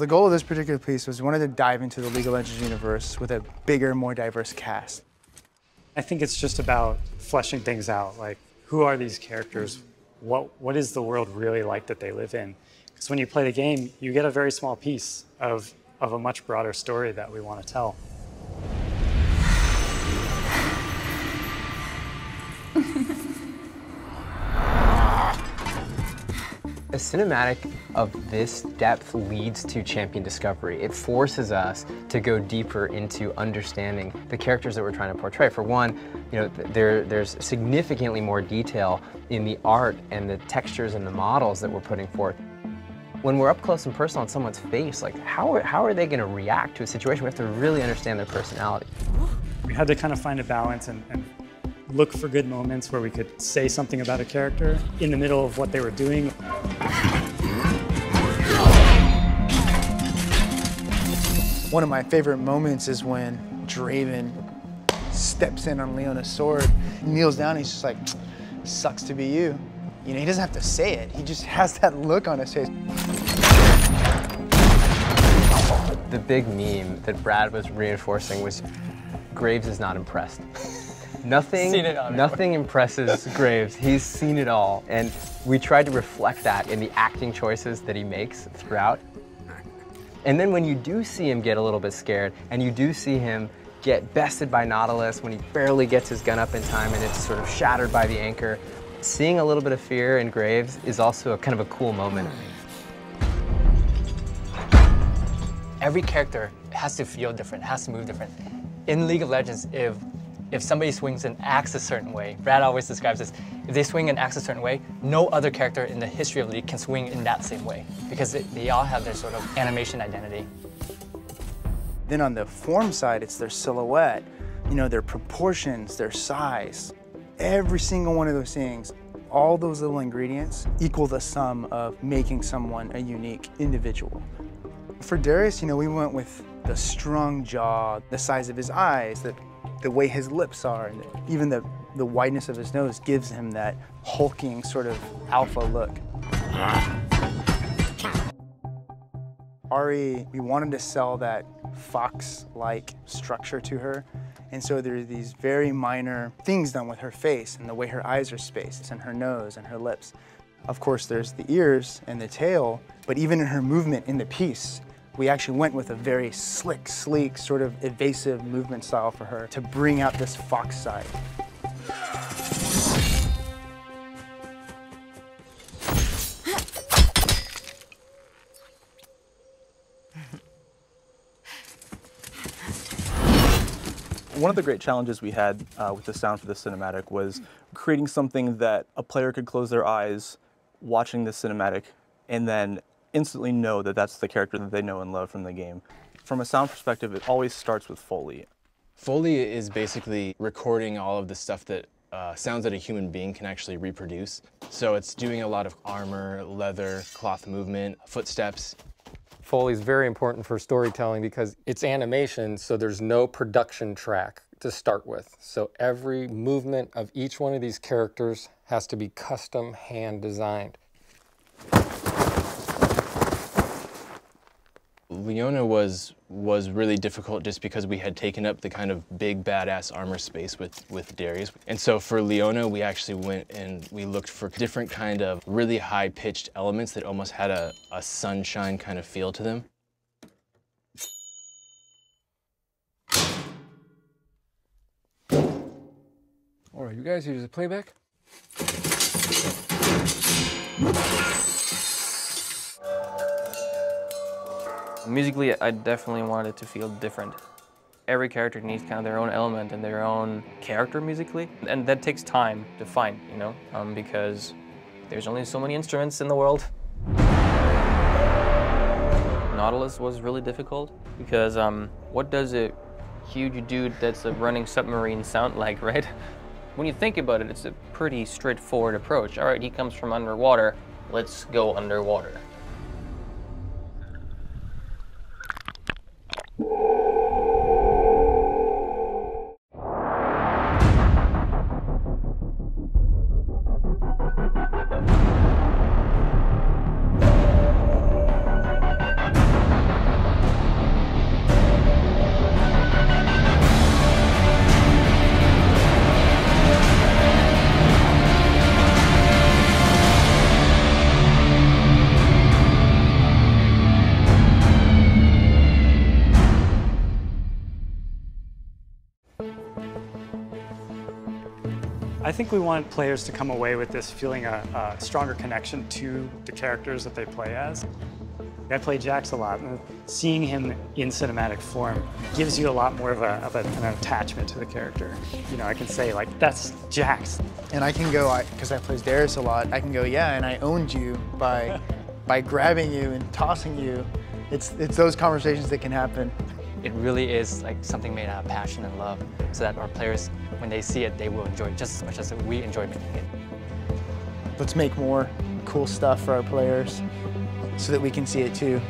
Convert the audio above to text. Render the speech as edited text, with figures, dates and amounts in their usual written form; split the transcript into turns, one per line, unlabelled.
The goal of this particular piece was we wanted to dive into the League of Legends universe with a bigger, more diverse cast.
I think it's just about fleshing things out. Like, who are these characters? What is the world really like that they live in? Because when you play the game, you get a very small piece of a much broader story that we want to tell.
A cinematic of this depth leads to champion discovery. It forces us to go deeper into understanding the characters that we're trying to portray. For one, you know, there's significantly more detail in the art and the textures and the models that we're putting forth. When we're up close and personal on someone's face, like how are they going to react to a situation? We have to really understand their personality.
We had to kind of find a balance and look for good moments where we could say something about a character in the middle of what they were doing.
One of my favorite moments is when Draven steps in on Leona's sword, kneels down, he's just like, sucks to be you. You know, he doesn't have to say it, he just has that look on his face.
The big meme that Brad was reinforcing was, Graves is not impressed. Nothing impresses Graves. He's seen it all. And we tried to reflect that in the acting choices that he makes throughout. And then when you do see him get a little bit scared, and you do see him get bested by Nautilus when he barely gets his gun up in time and it's sort of shattered by the anchor, seeing a little bit of fear in Graves is also kind of a cool moment.
Every character has to feel different, has to move different. In League of Legends, if somebody swings and acts a certain way, Brad always describes this, if they swing and act a certain way, no other character in the history of the League can swing in that same way, because they all have their sort of animation identity.
Then on the form side, it's their silhouette, you know, their proportions, their size. Every single one of those things, all those little ingredients equal the sum of making someone a unique individual. For Darius, you know, we went with the strong jaw, the size of his eyes, the way his lips are, and even the wideness of his nose gives him that hulking sort of alpha look. Ari, we wanted to sell that fox-like structure to her, and so there are these very minor things done with her face and the way her eyes are spaced and her nose and her lips. Of course, there's the ears and the tail, but even in her movement in the piece, we actually went with a very slick, sleek, sort of evasive movement style for her to bring out this fox side.
One of the great challenges we had with the sound for the cinematic was creating something that a player could close their eyes watching the cinematic and then instantly know that that's the character that they know and love from the game. From a sound perspective, it always starts with Foley.
Foley is basically recording all of the stuff that sounds that a human being can actually reproduce. So it's doing a lot of armor, leather, cloth movement, footsteps.
Foley is very important for storytelling because it's animation, so there's no production track to start with. So every movement of each one of these characters has to be custom hand designed.
Leona was really difficult just because we had taken up the kind of big badass armor space with Darius. And so for Leona, we actually went and we looked for different kind of really high-pitched elements that almost had a sunshine kind of feel to them.
All right, you guys use the playback?
Musically, I definitely wanted it to feel different. Every character needs kind of their own element and their own character musically, and that takes time to find, you know, because there's only so many instruments in the world. Nautilus was really difficult because what does a huge dude that's a running submarine sound like, right? When you think about it, it's a pretty straightforward approach. All right, he comes from underwater, let's go underwater.
I think we want players to come away with this feeling a stronger connection to the characters that they play as. I play Jax a lot, and seeing him in cinematic form gives you a lot more of an attachment to the character. You know, I can say, like, that's Jax.
And I can go, because I play Darius a lot, I can go, yeah, and I owned you by grabbing you and tossing you. It's those conversations that can happen.
It really is like something made out of passion and love, so that our players, when they see it, they will enjoy it just as much as we enjoy making it.
Let's make more cool stuff for our players so that we can see it too.